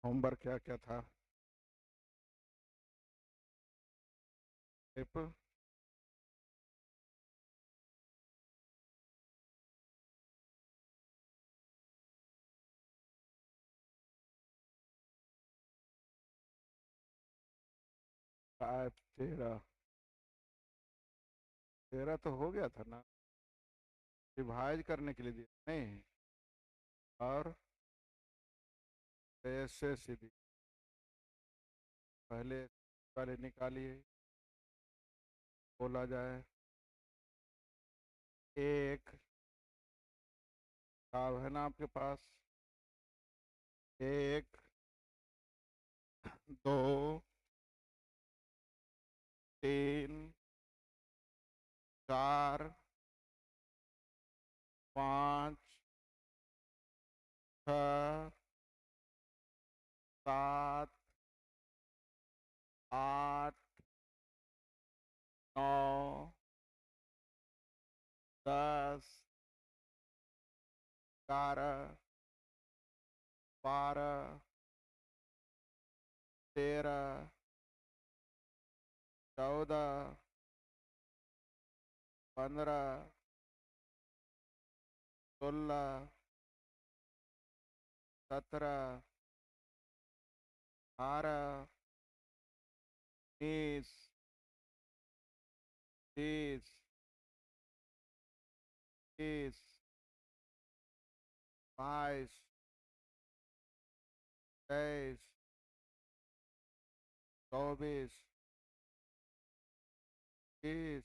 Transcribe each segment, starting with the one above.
Homework क्या क्या था? टिप। 5 13। 13 तो हो गया था ना? रिवाइज करने के लिए दिया नहीं? और ऐसे सीधी पहले वाले निकालिए। बोला जाए एक। हिसाब है ना आपके पास? एक, दो, तीन, चार, पाँच, छः, सात, आठ, नौ, 10, 11, 12, 13, 14, 15, 16, 17, 18, 19, 20, 21, 22, 23, 24, 25,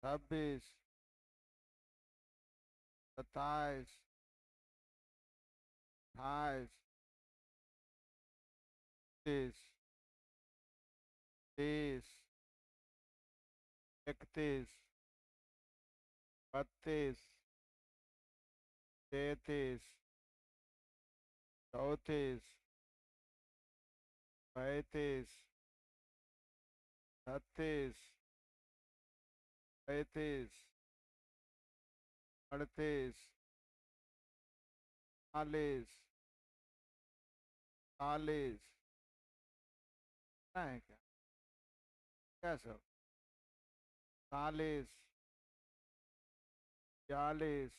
26, 27, 28, 30, 30, 31, 32, 33, 34, 35, 36, 37, 38, 40, 40। है क्या? क्या सब? 40, 42,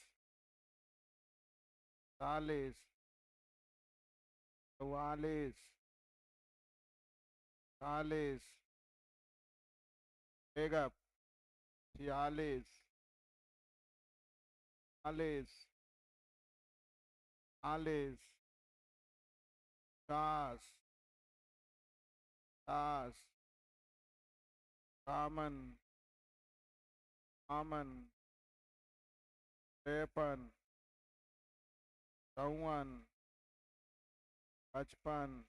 43, 44, 40, बेगम 46, 40, 40, 50, 50, कामन, आमन, 53, 54, 55,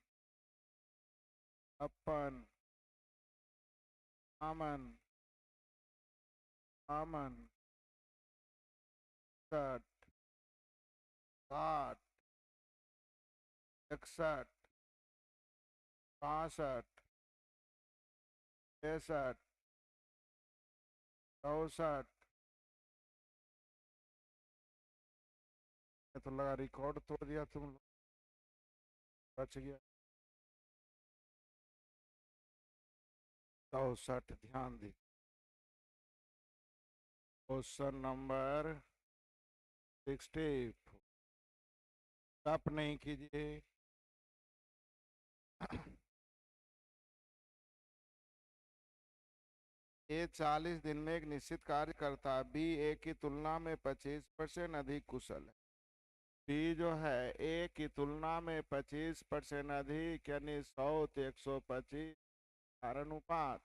56, आमन, आमन, 60, 60, 61, 62, 63, 64। तो लगा रिकॉर्ड तोड़ दिया तुम लोग। बच गया। 64, ध्यान दी। Question number 60। तप नहीं कीजिए। ए 40 दिन में एक निश्चित कार्य करता बी ए की तुलना में 25% अधिक कुशल है। बी जो है ए की तुलना में 25% अधिक, यानी 100 तो 125 अनुपात।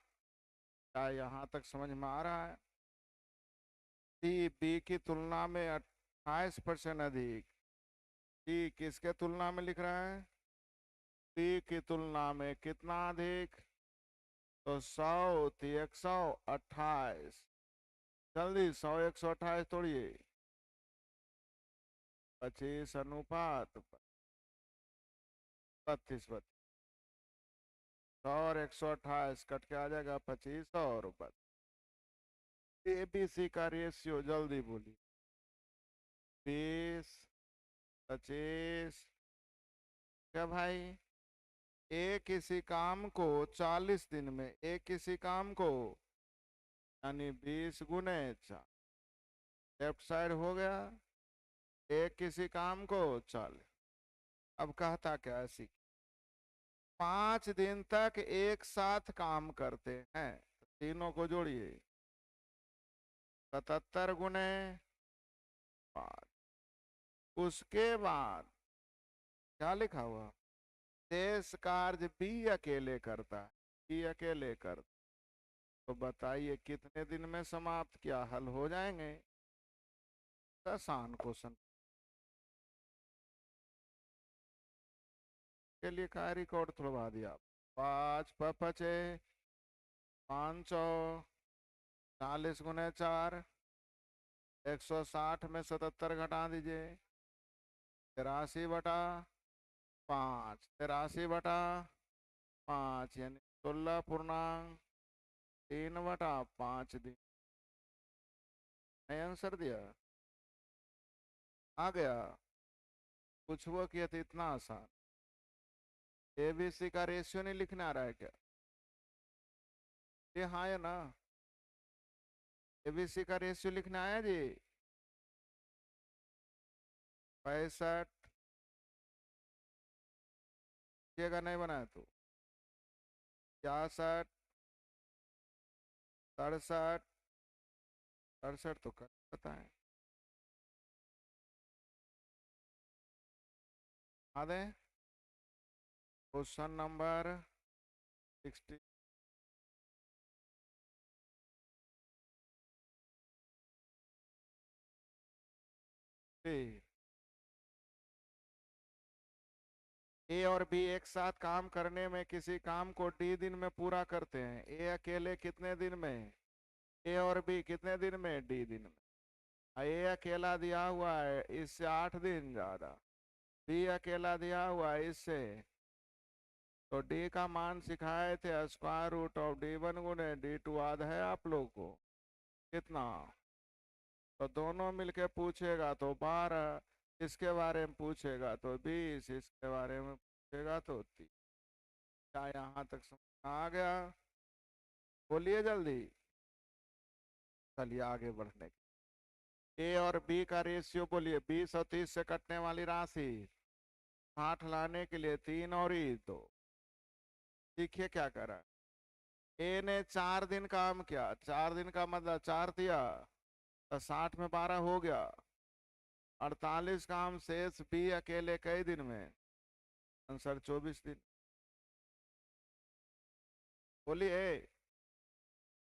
क्या यहाँ तक समझ में आ रहा है? सी बी की तुलना में 28% अधिक। डी किसके तुलना में लिख रहा है? बी की तुलना में कितना अधिक? तो 100 तो 128। जल्दी 100 128 तोड़िए। 25 अनुपात 32। 100 और 128 कट के आ जाएगा 25 और 32। ए बी सी का रेशियो जल्दी बोलिए। 20, 25, क्या भाई, ए किसी काम को 40 दिन में, ए किसी काम को यानी 20 × 4, लेफ्ट साइड हो गया। ए किसी काम को 40। अब कहता क्या ऐसी, 5 दिन तक एक साथ काम करते हैं, तो तीनों को जोड़िए, 77 × 5। उसके बाद क्या लिखा हुआ, शेष कार्य बी अकेले करता है, बी अकेले करता। तो बताइए कितने दिन में समाप्त, क्या हल हो जाएंगे? आसान क्वेश्चन के लिए का रिकॉर्ड थोड़ा दिया। 5 × 5 = 500, 40 × 4, 160 में 77 घटा दीजिए, 83/5, 83/5 यानी 16.3/5 दिन। नहीं आंसर दिया, आ गया। कुछ वो किया तो इतना आसान। एबीसी का रेशियो नहीं लिखने आ रहा है क्या? ये हाँ या ना? एबीसी का रेशियो लिखने आया जी? 65 का नहीं बनाया तो 66, 67, 68 तो कर पता है। आधे क्वेश्चन नंबर 60। ए और बी एक साथ काम करने में किसी काम को डी दिन में पूरा करते हैं। ए अकेले कितने दिन में, ए और बी कितने दिन में, डी दिन में। ए अकेला दिया हुआ है इससे 8 दिन ज्यादा, बी अकेला दिया हुआ है इससे। तो डी का मान सिखाए थे √D1 × D2 याद है आप लोगों को कितना? तो दोनों मिलके पूछेगा तो 12, इसके बारे में पूछेगा तो 20, इसके बारे में पूछेगा तो 30। क्या यहाँ तक समझ आ गया? बोलिए जल्दी। चलिए आगे बढ़ने की। ए और बी का रेशियो बोलिए, 20 और 30 से कटने वाली राशि 60 लाने के लिए 3 और 2। देखिए क्या करा, ए ने 4 दिन काम किया, 4 दिन का मतलब 4 दिया तो 60 में 12 हो गया। 48 काम शेष बी अकेले कई दिन में, आंसर 24 दिन। बोलिए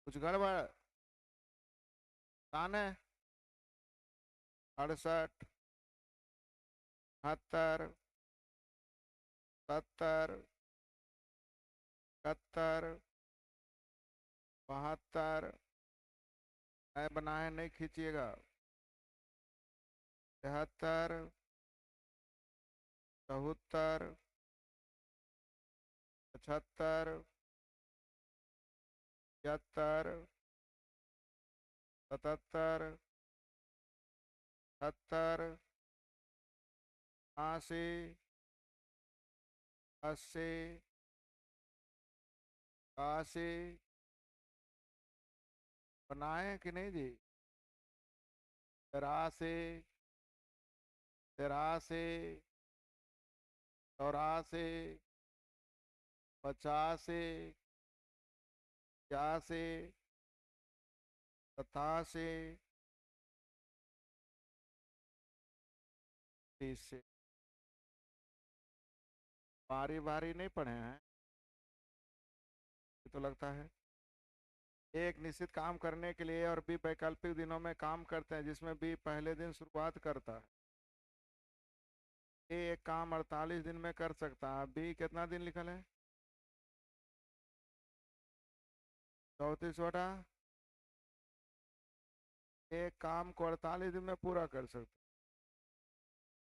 कुछ गड़बड़ तान है? 68, 72, 70, 71, 72, नए बनाए नहीं खींचिएगा, 73, 74, 75, 76, 77, 70, 80, 80, 81। बनाए कि नहीं जी? 83, 83, 84, 85, 86, 87, 30 से। बारी बारी नहीं पढ़े हैं ये तो लगता है। एक निश्चित काम करने के लिए और बी वैकल्पिक दिनों में काम करते हैं जिसमें बी पहले दिन शुरुआत करता है। ए एक काम 48 दिन में कर सकता है, बी कितना दिन लिखल है? 34 एक काम को 48 दिन में पूरा कर सकते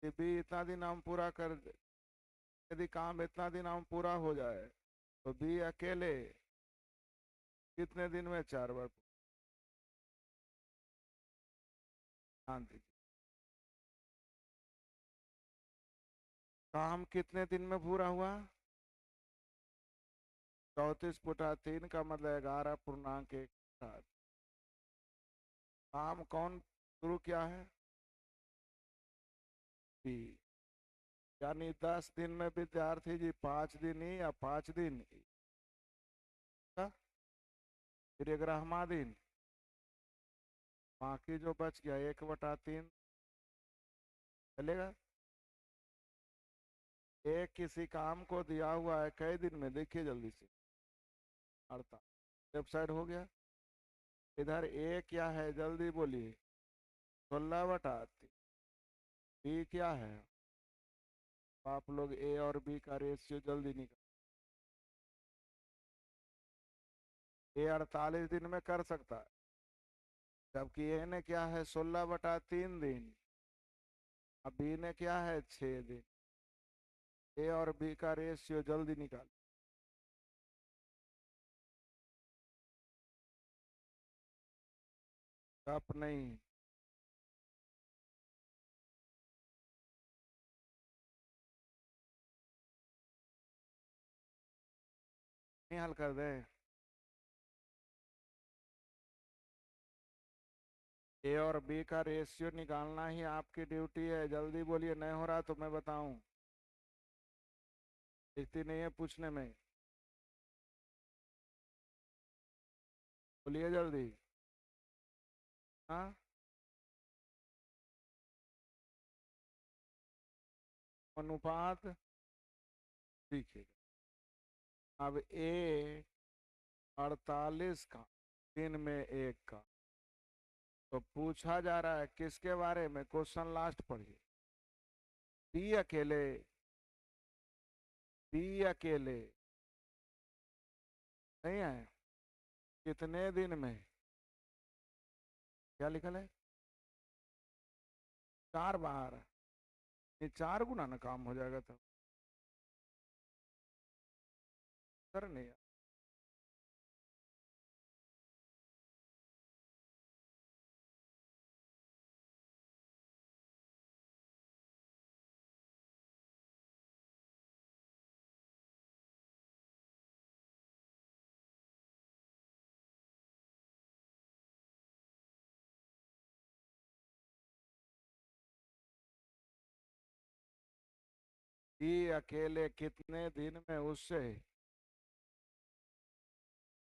हैं, बी इतना दिन हम पूरा कर, यदि काम इतना दिन हम पूरा हो जाए तो बी अकेले कितने दिन में 4 बार? ध्यान दीजिए। काम कितने दिन में पूरा हुआ? 34/3 का मतलब 11.1। काम कौन शुरू किया है? बी। यानी 10 दिन में विद्यार्थी जी 5 दिन ही या 5 दिन ही? हाँ? फिर 11वां दिन बाकी जो बच गया 1/3 चलेगा। एक किसी काम को दिया हुआ है कई दिन में, देखिए जल्दी से। 48 वेबसाइट हो गया। इधर ए क्या है जल्दी बोलिए? 16/3। बी क्या है? आप लोग ए और बी का रेशियो जल्दी निकाल। ए 48 दिन में कर सकता है, जबकि ए ने क्या है 16/3 दिन। अब बी ने क्या है 6 दिन। ए और बी का रेशियो जल्दी निकाल। कप नहीं। नहीं हल कर दे। ए और बी का रेशियो निकालना ही आपकी ड्यूटी है, जल्दी बोलिए, नहीं हो रहा तो मैं बताऊं। दिखती नहीं है पूछने में, बोलिए जल्दी। हाँ? अनुपात। ठीक है। अब ए 48 का, दिन में एक का, तो पूछा जा रहा है किसके बारे में? क्वेश्चन लास्ट पढ़िए। बी अकेले। बी अकेले नहीं है। कितने दिन में? क्या लिखल है? 4 बार। ये 4 गुना ना काम हो जाएगा तब। सर नहीं। बी अकेले कितने दिन में उससे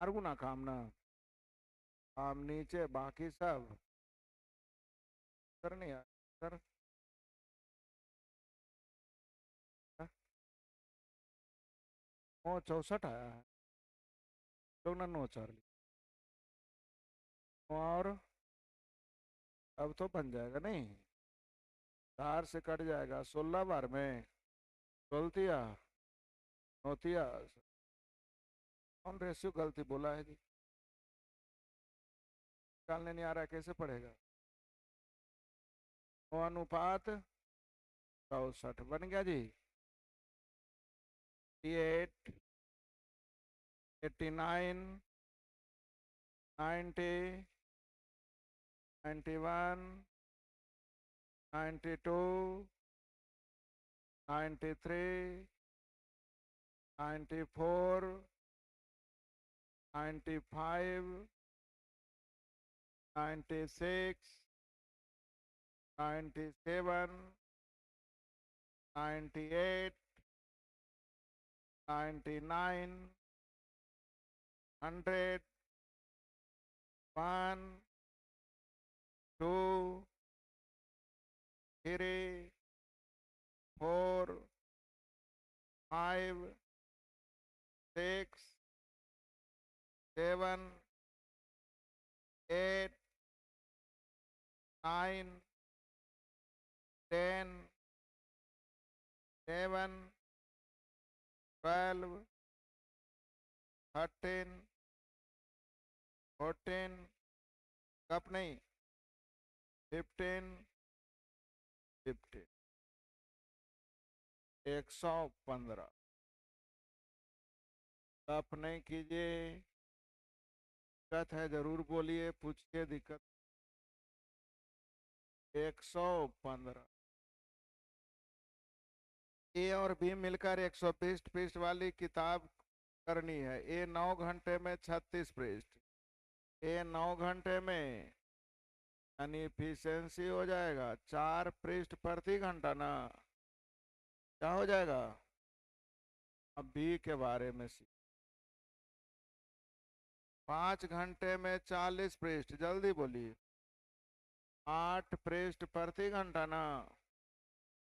4 गुना काम ना। काम नीचे बाकी सब। सर नहीं यार। सर। हाँ? 9 64 आया है। लोग ना 9 4 और अब तो बन जाएगा नहीं। 4 से कट जाएगा 16 बार में। गलतिया नोतिया। कौन रेशियो गलती बोला है जी? निकालने नहीं आ रहा है, कैसे पढ़ेगा? अनुपात 64 बन गया जी। 8 89 90 91 92 93 94 95 96 97 98 99 100 1 2 3 4 5 6 7 8 9 10 11 12 13 14 कप नहीं 15 15 115। कप नहीं कीजिए। दिक्कत है जरूर बोलिए, पूछिए दिक्कत। 115। ए और बी मिलकर 120 पृष्ठ वाली किताब करनी है। ए 9 घंटे में 36 पृष्ठ। ए 9 घंटे में यानी इफिशियंसी हो जाएगा 4 पृष्ठ प्रति घंटा ना। क्या हो जाएगा? अब बी के बारे में सी। 5 घंटे में 40 पृष्ठ, जल्दी बोलिए। 8 पृष्ठ प्रति घंटा ना।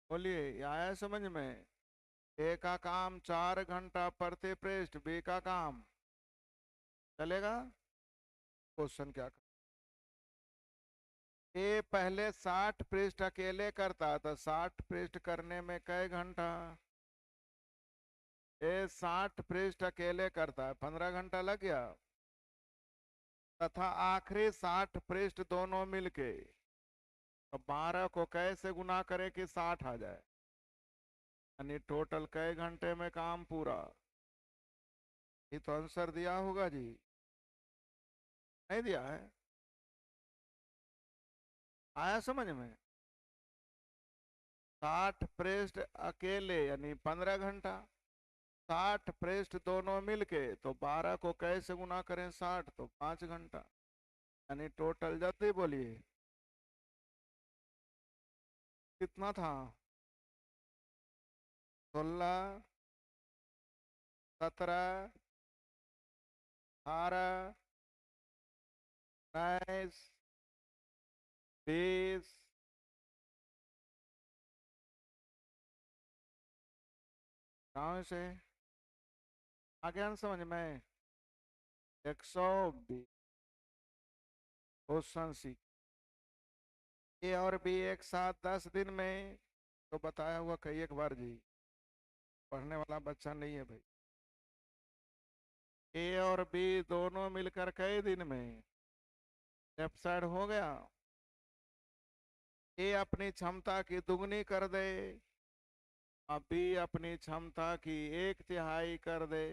बोलिए, ये आया समझ में? ए का काम 4 घंटा प्रति पृष्ठ, बी का काम चलेगा। क्वेश्चन क्या कर? ए पहले 60 पृष्ठ अकेले करता था, 60 पृष्ठ करने में कई घंटा? ए 60 पृष्ठ अकेले करता है, 15 घंटा लग गया। तथा आखिरी 60 पृष्ठ दोनों मिलके, तो 12 को कैसे गुना करे कि 60 आ जाए? यानी टोटल कई घंटे में काम पूरा? ये तो आंसर दिया होगा जी, नहीं दिया है? आया समझ में? 60 पृष्ठ अकेले यानी 15 घंटा, 60 पृष्ठ दोनों मिलके तो 12 को कैसे गुना करें 60, तो 5 घंटा। यानी टोटल जल्दी बोलिए कितना था? 16, 17, 18, 19, 20। कहाँ से आ गया ना समझ में? 120। क्वेश्चन सी। ए और बी एक साथ 10 दिन में, तो बताया हुआ कई एक बार जी, पढ़ने वाला बच्चा नहीं है भाई। ए और बी दोनों मिलकर कई दिन में, लेफ्ट साइड हो गया। ए अपनी क्षमता की दुगनी कर दे, अब बी अपनी क्षमता की 1/3 कर दे,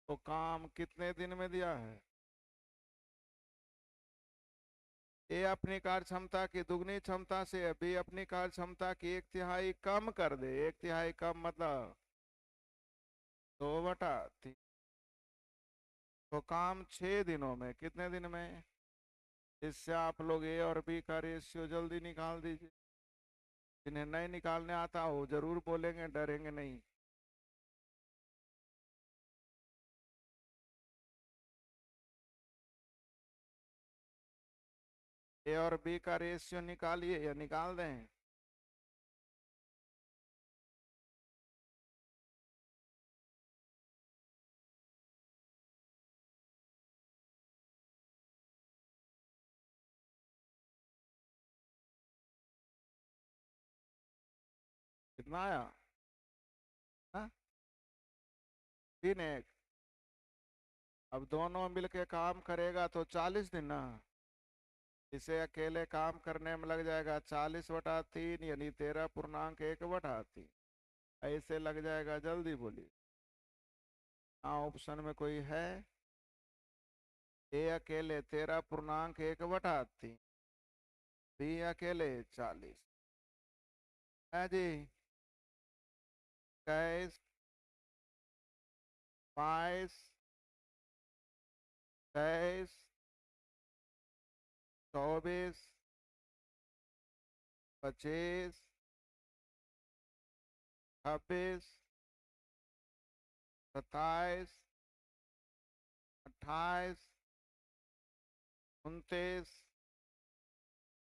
तो काम कितने दिन में दिया है? ए अपनी कार्य क्षमता की दुगनी क्षमता से बी अपनी कार्य क्षमता की 1/3 कम कर दे। 1/3 कम मतलब 2/3। तो काम 6 दिनों में, कितने दिन में? इससे आप लोग ए और बी का रेशियो जल्दी निकाल दीजिए। जिन्हें नहीं निकालने आता हो जरूर बोलेंगे, डरेंगे नहीं। ए और बी का रेशियो निकालिए या निकाल दें? कितना आया? हाँ? 3-1। अब दोनों मिलके काम करेगा तो 40 दिन ना। इसे अकेले काम करने में लग जाएगा 40/3 यानी 13.1/3। ऐसे लग जाएगा, जल्दी बोलिए। हाँ, ऑप्शन में कोई है? ए अकेले 13.1/3, बी अकेले 40 है जी। 21, 22, 23, 24, 25, 26, 27, 28, 29,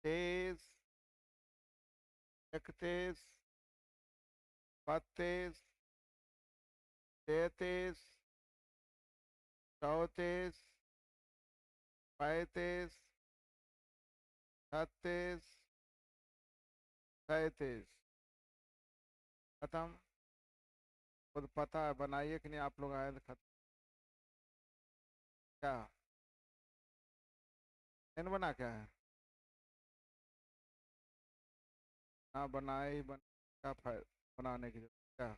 30, 31, 32, 33, 34, 35, 36, 37। खत्म। खुद पता है, बनाइए कि नहीं आप लोग आए तो खत्म। क्या इन बना क्या है? ना बनाए ही क्या फायदा बनाने की जरूरत क्या?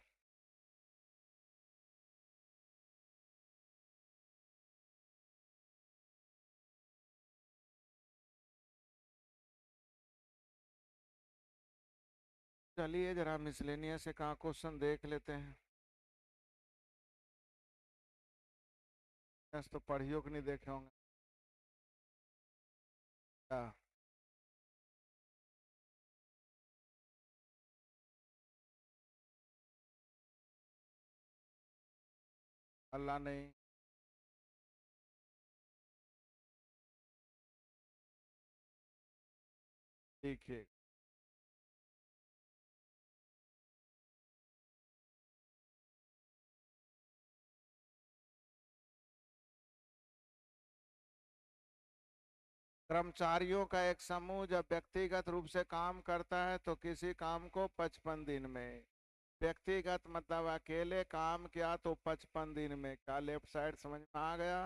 चलिए जरा मिसलेनियस से कहाँ क्वेश्चन देख लेते हैं। बस तो पढ़ियो कि नहीं देखे होंगे क्या? अल्लाह नहीं। ठीक है। कर्मचारियों का एक समूह जब व्यक्तिगत रूप से काम करता है तो किसी काम को 55 दिन में, व्यक्तिगत मतलब अकेले काम किया तो 55 दिन में, क्या लेफ्ट साइड समझ में आ गया?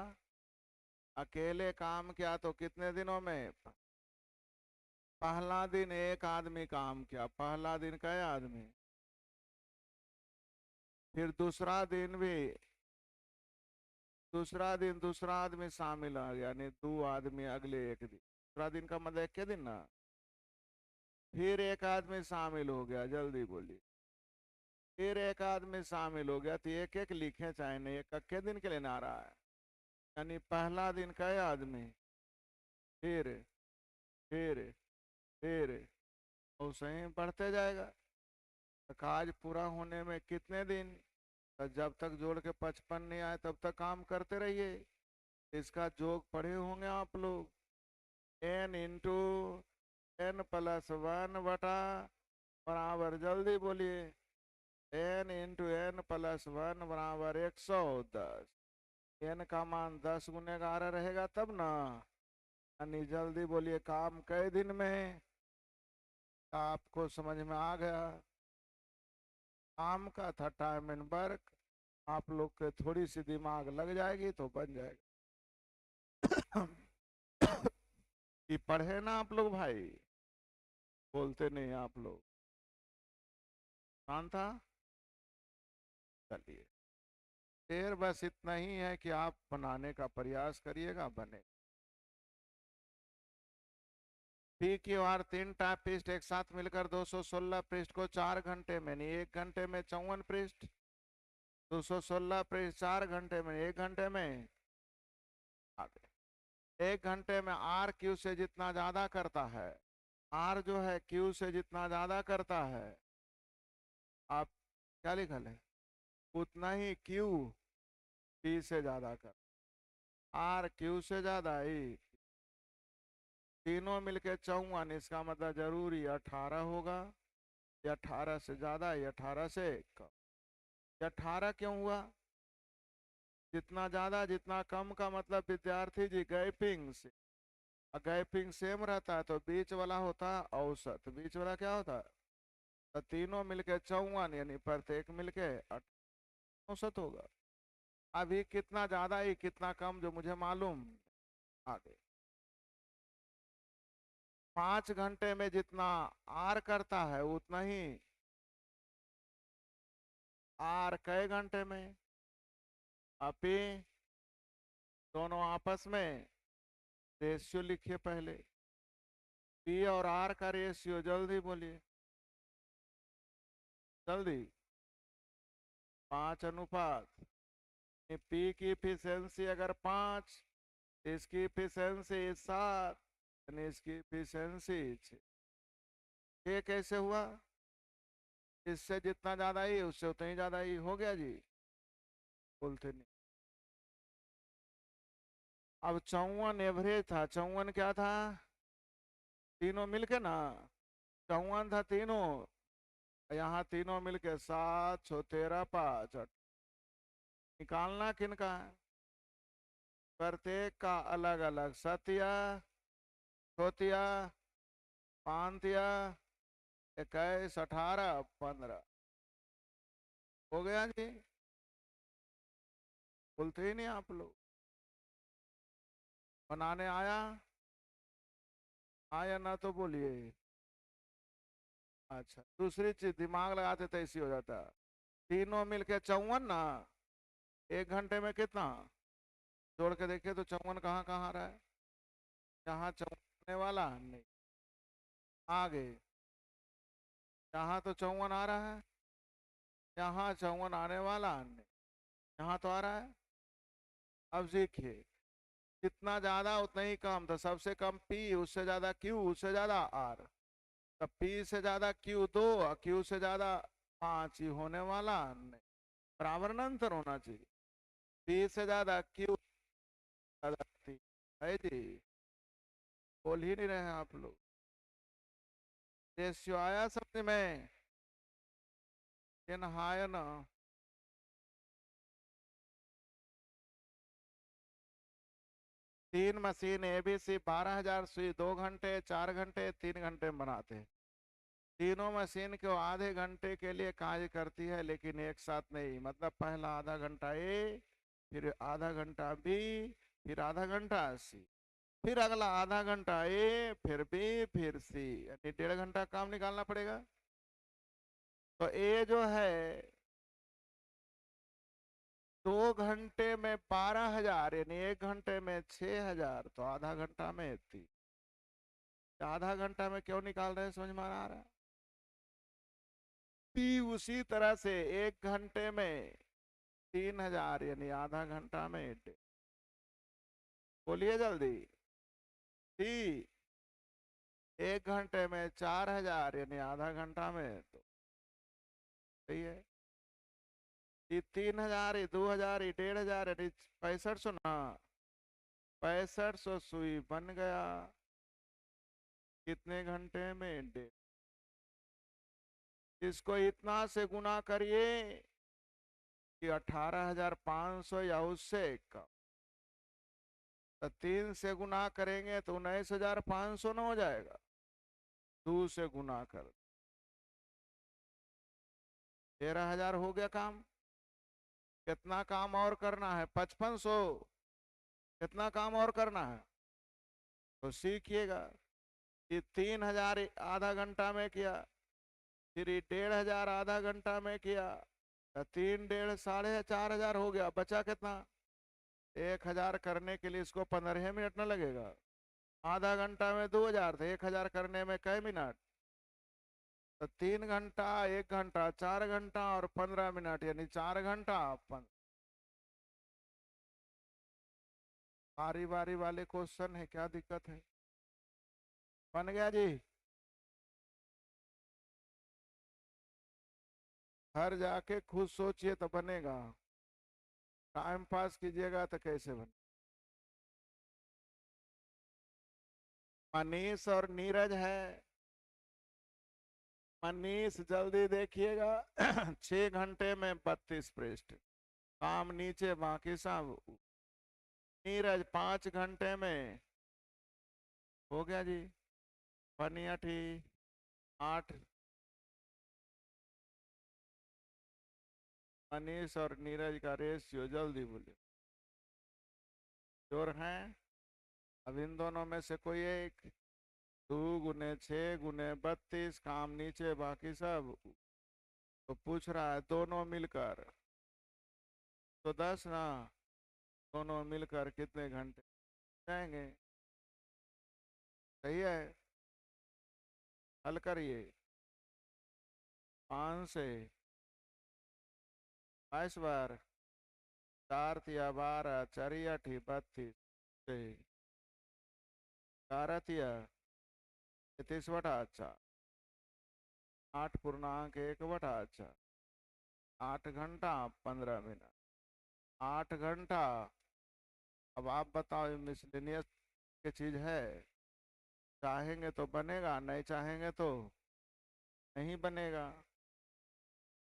अकेले काम किया तो कितने दिनों में? पहला दिन एक आदमी काम किया, पहला दिन कई आदमी? फिर दूसरा दिन भी, दूसरा दिन दूसरा आदमी शामिल आ गया, यानी दो आदमी अगले एक दिन, दूसरा दिन का मतलब एक के दिन ना। फिर एक आदमी शामिल हो गया, जल्दी बोलिए। फिर एक आदमी शामिल हो गया, तो एक एक लिखे चाहे नहीं, एक अक्के दिन के लिए ना आ रहा है। यानी पहला दिन कई आदमी, फिर फिर फिर और सही बढ़ते जाएगा। तो काज पूरा होने में कितने दिन? तो जब तक जोड़ के 55 नहीं आए तब तक काम करते रहिए। इसका जोग पढ़े होंगे आप लोग। n × n+1 बराबर, जल्दी बोलिए, n × n+1 बराबर 110। n का मान 10 × 11 रहेगा तब ना। यानी जल्दी बोलिए, काम कई दिन में? आपको समझ में आ गया? काम का था टाइम एंड वर्क। आप लोग के थोड़ी सी दिमाग लग जाएगी तो बन जाएगा। कि पढ़े ना आप लोग भाई? बोलते नहीं आप लोग। कौन था? चलिए, देर बस इतना ही है कि आप बनाने का प्रयास करिएगा, बने। पी क्यू आर 3 टाइपिस्ट एक साथ मिलकर 216 पृष्ठ को 4 घंटे में, नहीं 1 घंटे में 54 पृष्ठ, 216 पृष्ठ 4 घंटे में, 1 घंटे में आगे। 1 घंटे में आर क्यू से जितना ज्यादा करता है, आर जो है क्यू से जितना ज्यादा करता है, आप क्या लिखा है, उतना ही क्यू पी से ज्यादा कर, आर क्यू से ज्यादा ही, तीनों मिलके 54, इसका मतलब जरूरी 18 होगा। ये 18 से ज्यादा, ये 18 से कम। ये 18 क्यों हुआ? जितना ज्यादा जितना कम का मतलब विद्यार्थी जी गैपिंग से, गैपिंग सेम रहता है तो बीच वाला होता है औसत, बीच वाला क्या होता है? तो तीनों मिलके 54, यानी प्रत्येक मिलके औसत होगा। अभी कितना ज्यादा ही कितना कम जो मुझे मालूम, आगे। 5 घंटे में जितना आर करता है उतना ही आर कई घंटे में, अपी दोनों आपस में रेशियो लिखिए पहले। पी और आर का रेशियो, जल्दी बोलिए, जल्दी। 5 अनुपात। पी की इफिशियंसी अगर 5, इसकी इफिशियंसी 7, यानी इसकी इफिशियंसी 6। ये कैसे हुआ? इससे जितना ज्यादा ही उससे उतना ही ज्यादा ही हो गया जी। बोलते नहीं। अब 54 एवरेज था, 54 क्या था? तीनों मिलके ना, 54 था तीनों। यहाँ तीनों मिलके 7 6 13 5 8। निकालना किन का है? प्रत्येक का अलग अलग सतिया, छोतिया, पांतिया, 21 18 15 हो गया जी। बोलते ही नहीं आप लोग। बनाने आया? आया ना तो बोलिए। अच्छा, दूसरी चीज दिमाग लगाते तो ऐसी हो जाता। तीनों मिलके 54 ना, 1 घंटे में कितना? जोड़ के देखिए तो 54 कहाँ कहाँ आ रहा है? यहाँ 54 वाला नहीं। आगे यहाँ तो 54 आ रहा है, यहाँ 54 आने वाला नहीं, यहाँ तो आ रहा है। अब देखिए, जितना ज्यादा उतना ही कम, तो सबसे कम पी, उससे ज्यादा क्यू, उससे ज्यादा आर। तब पी से ज्यादा क्यू 2 और क्यू से ज्यादा 5, ही होने वाला नहीं, बराबर ना अंतर होना चाहिए। पी से ज्यादा क्यू ज्यादा थी, है जी। बोल ही नहीं रहे हैं आप लोग। रेशियो आया समझ में? ये नहाया ना। 3 मशीन ABC, 12,000 सुई, 2 घंटे, 4 घंटे, 3 घंटे में बनाते हैं। तीनों मशीन को आधे घंटे के लिए कार्य करती है, लेकिन एक साथ नहीं। मतलब पहला आधा घंटा ए, फिर आधा घंटा बी, फिर आधा घंटा सी, फिर अगला आधा घंटा ए, फिर बी, फिर सी, यानी 1.5 घंटा काम निकालना पड़ेगा। तो ए जो है 2 घंटे में 12,000, यानी 1 घंटे में 6,000, तो आधा घंटा में 3। आधा घंटा में क्यों निकाल रहे हैं, समझ में आ रहा है? पी उसी तरह से 1 घंटे में 3,000, यानी आधा घंटा में 1.5। बोलिए जल्दी। सी 1 घंटे में 4,000, यानी आधा घंटा में तो सही है। ये 3,000, ये 2,000, ये 1,500, यानी 6500 ना। 6500 सुई बन गया। कितने घंटे में? 1.5। इसको इतना से गुना करिए कि 18,500 या उससे कम। तो 3 से गुना करेंगे तो 19,500 न हो जाएगा। 2 से गुना कर 13,000 हो गया काम। कितना काम और करना है? 5500। कितना काम और करना है? तो सीखिएगा। ये 3,000 आधा घंटा में किया, फिर ये 1,500 आधा घंटा में किया, तो 3, 1.5, 4,500 हो गया। बचा कितना? 1,000 करने के लिए इसको 15 मिनट न लगेगा। आधा घंटा में 2,000, तो 1,000 करने में कै मिनट? तो 3 घंटा, 1 घंटा, 4 घंटा और 15 मिनट, यानी 4 घंटा। बारी बारी वाले क्वेश्चन है, क्या दिक्कत है? बन गया जी। घर जाके खुद सोचिए तो बनेगा। टाइम पास कीजिएगा तो कैसे बने? मनीष और नीरज है। मनीष जल्दी देखिएगा। 6 घंटे में 32 पृष्ठ काम नीचे, बाकी सब। नीरज 5 घंटे में हो गया जी। पनियठी 8। मनीष और नीरज का रेशियो जल्दी बोलिए। जोर है? अब इन दोनों में से कोई एक। 2 × 6 × 32 काम नीचे, बाकी सब। तो पूछ रहा है दोनों मिलकर तो 10 ना। दोनों मिलकर कितने घंटे जाएंगे? सही है। हल करिए। 5 से 22 बार, 4 तिया 12, 4 8 32 से 11 तिया 33/4, 8 पूर्णांक 1/4, 8 घंटा 15 मिनट। 8 घंटा। अब आप बताओ, ये मिसलेनियस की चीज है। चाहेंगे तो बनेगा, नहीं चाहेंगे तो नहीं बनेगा।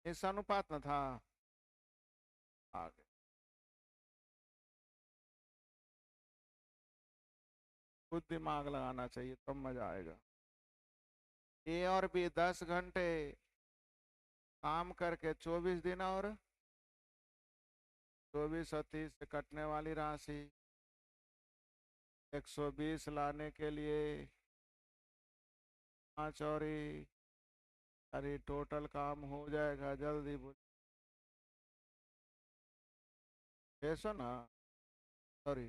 इस अनुपात में था। आगे खुद दिमाग लगाना चाहिए, तब मजा आएगा। ए और बी 10 घंटे काम करके 24 दिन, और 24 और 30 से कटने वाली राशि 120 लाने के लिए 5 और अरे टोटल काम हो जाएगा, जल्दी बोल। 600 ना, सॉरी।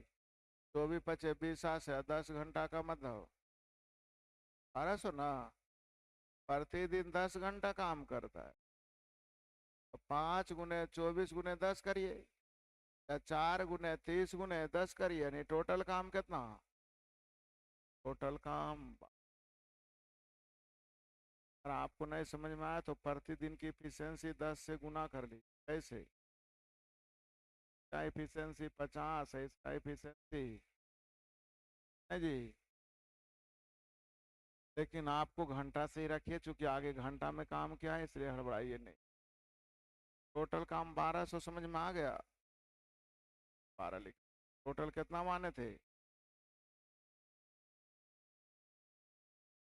24 × 25 से 10 घंटा का मतलब 1200 ना। प्रतिदिन 10 घंटा काम करता है, तो 5 × 24 × 10 करिए, या 4 × 30 × 10 करिए, यानी टोटल काम कितना, टोटल काम। अगर आपको नहीं समझ में आया तो प्रतिदिन की इफिशियंसी 10 से गुना कर ली। कैसे, इसका इफिशियंसी 50 है, इसका इफिशियंसी है जी, लेकिन आपको घंटा से ही रखिए, चूंकि आगे घंटा में काम क्या है इसलिए हड़बड़ाइए नहीं। टोटल काम 1200 समझ में आ गया, 12 लिख। टोटल कितना माने थे,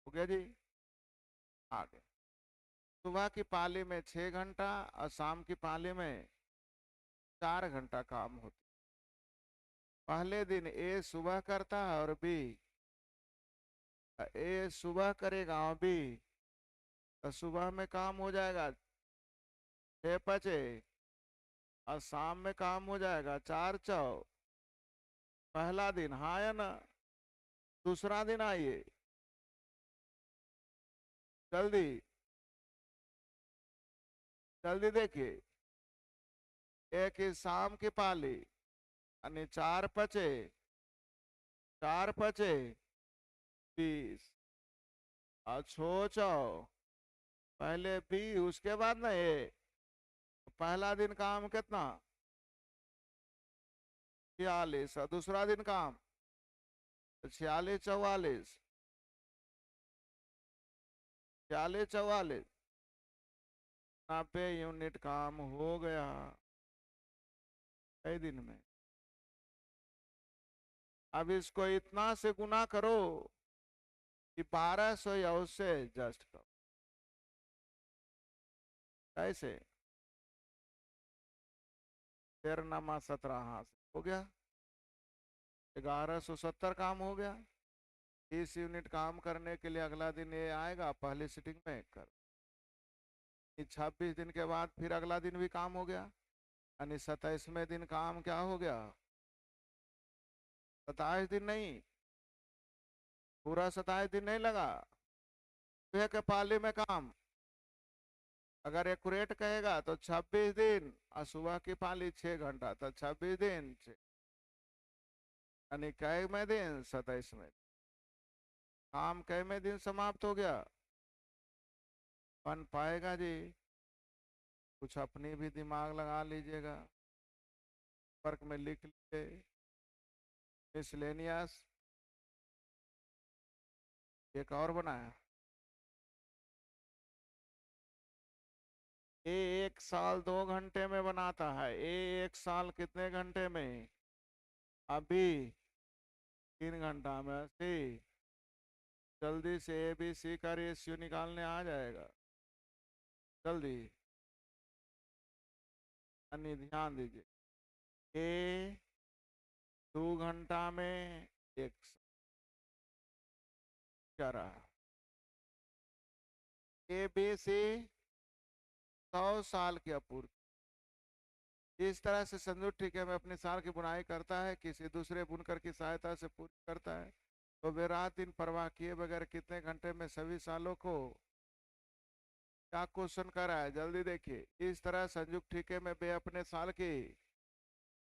हो गया जी, आ गया। सुबह की पाली में 6 घंटा और शाम की पाली में 4 घंटा काम होता। पहले दिन ए सुबह करता है और बी, ए सुबह करेगा और बी, तो सुबह में काम हो जाएगा 6×5, और शाम में काम हो जाएगा 4×4। पहला दिन, हाँ या ना। दूसरा दिन आइए, जल्दी जल्दी देखिए, एक ही शाम की पाली, यानी 4×5, 4×5 20, और 6×4 पहले बी, उसके बाद ना ए। पहला दिन काम कितना, 46, और दूसरा दिन काम 46×44, 46×44 90 यूनिट काम हो गया कई दिन में। अब इसको इतना से गुना करो कि 1200 या उससे जस्ट करो। कैसे, 13×17, हाँ हो गया, 1170 काम हो गया। 30 यूनिट काम करने के लिए अगला दिन ये आएगा, पहली सिटिंग में कर। 26 दिन के बाद फिर अगला दिन भी काम हो गया, यानी 27वें दिन काम क्या हो गया, 27 दिन नहीं, पूरा 27 दिन नहीं लगा। सुबह के पाली में काम अगर एक्यूरेट कहेगा तो 26 दिन, और सुबह की पाली 6 घंटा, तो 26 दिन यानी कै में दिन, 27वें। काम कै में दिन समाप्त हो गया, बन पाएगा जी। कुछ अपनी भी दिमाग लगा लीजिएगा, वर्क में लिख लीजिए, मिसलेनियस। एक और बनाया, ए 1 साल 2 घंटे में बनाता है, ए 1 साल कितने घंटे में, अभी 3 घंटा में। सी, जल्दी से ए बी सी का रेशियो निकालने आ जाएगा, जल्दी, यानी ध्यान दीजिए, ए 2 घंटा में एक क्या रहा, ए बी सी 100 साल की अपूर्ति। इस तरह से संदूक ठीके में अपनी साल की बुनाई करता है, किसी दूसरे बुनकर की सहायता से पूरी करता है। तो वे रात दिन परवाह किए बगैर कितने घंटे में सभी सालों को, क्या क्वेश्चन कर रहा है, जल्दी देखिए। इस तरह संयुक्त ठीके में वे अपने साल की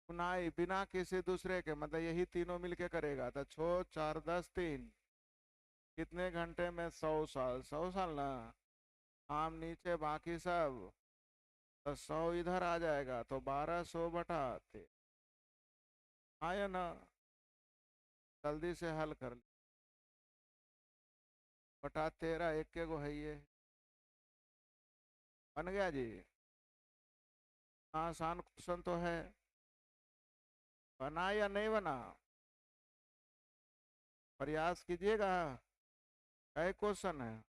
बुनाई बिना किसी दूसरे के, मतलब यही तीनों मिलके करेगा, तो 6×4 = 10 3, कितने घंटे में, 100 साल, 100 साल ना। हम नीचे बाकी सब, तो 100 इधर आ जाएगा, तो 1200/13, आया ना। जल्दी से हल कर ली, बटा 13, एक के गो है ये, बन गया जी। आसान क्वेश्चन तो है, बना या नहीं बना, प्रयास कीजिएगा। कई क्वेश्चन है,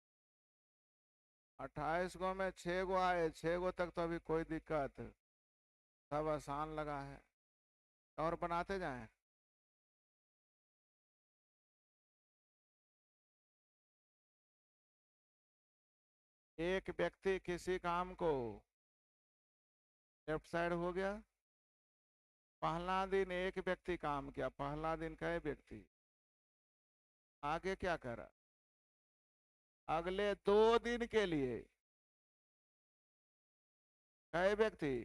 28 गो में 6 गो आए, 6 गो तक तो अभी कोई दिक्कत, सब आसान लगा है, और बनाते जाएं। एक व्यक्ति किसी काम को, लेफ्ट साइड हो गया, पहला दिन एक व्यक्ति काम किया, पहला दिन कई व्यक्ति, आगे क्या करा, अगले 2 दिन के लिए कई व्यक्ति,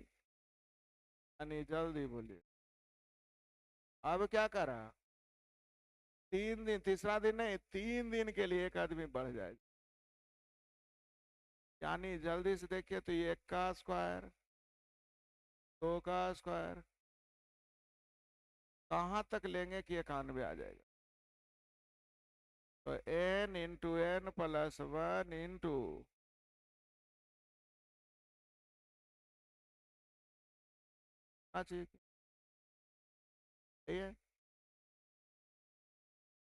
यानी जल्दी बोलिए। अब क्या करा, 3 दिन, तीसरा दिन नहीं, 3 दिन के लिए एक आदमी बढ़ जाएगा। यानी जल्दी से देखिए तो ये 1 का स्क्वायर, 2 का स्क्वायर, कहाँ तक लेंगे कि 91 आ जाएगा। तो n into n plus 1 into चाहिए ये।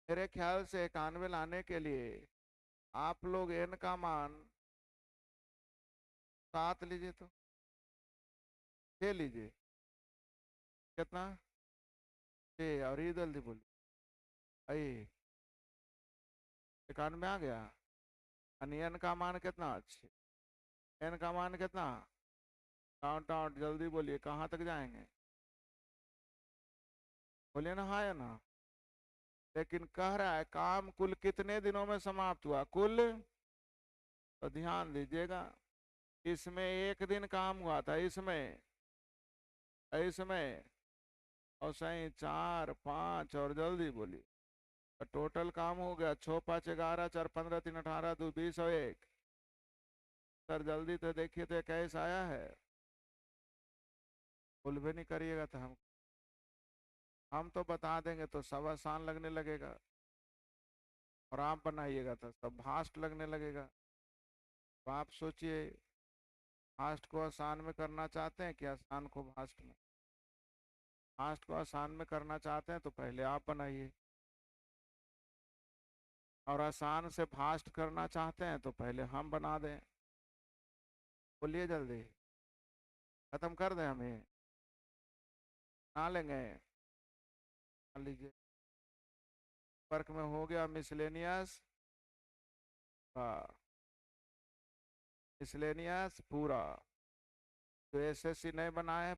मेरे ख्याल से 91 लाने के लिए आप लोग n का मान 7 लीजिए, तो 6 लीजिए, कितना 6, और ये जल्दी बोलिए। आई 91 आ गया। यानी n का मान कितना, 6, n का मान कितना, काउंट आउट, जल्दी बोलिए, कहाँ तक जाएंगे, बोलिए ना, हाँ या ना। लेकिन कह रहा है काम कुल कितने दिनों में समाप्त हुआ, कुल, तो ध्यान दीजिएगा, इसमें 1 दिन काम हुआ था, इसमें इसमें और सही 4 5, और जल्दी बोलिए, तो टोटल काम हो गया 6 5 11, 4 15, 3 18, 2 20 और 1। सर जल्दी तो देखिए तो कैसे आया है, भूल भी नहीं करिएगा तो हम तो बता देंगे तो सब आसान लगने लगेगा, और आप बनाइएगा तो सब भास्ट लगने लगेगा। तो आप सोचिए, भास्ट को आसान में करना चाहते हैं कि आसान को भास्ट में? भास्ट को आसान में करना चाहते हैं तो पहले आप बनाइए, और आसान से भास्ट करना चाहते हैं तो पहले हम बना दें। बोलिए जल्दी, खत्म कर दें हमें, ना लेंगे, मान लीजिए वर्क में हो गया मिसलेनियस, मिसलेनियस पूरा। तो एसएससी नहीं बनाए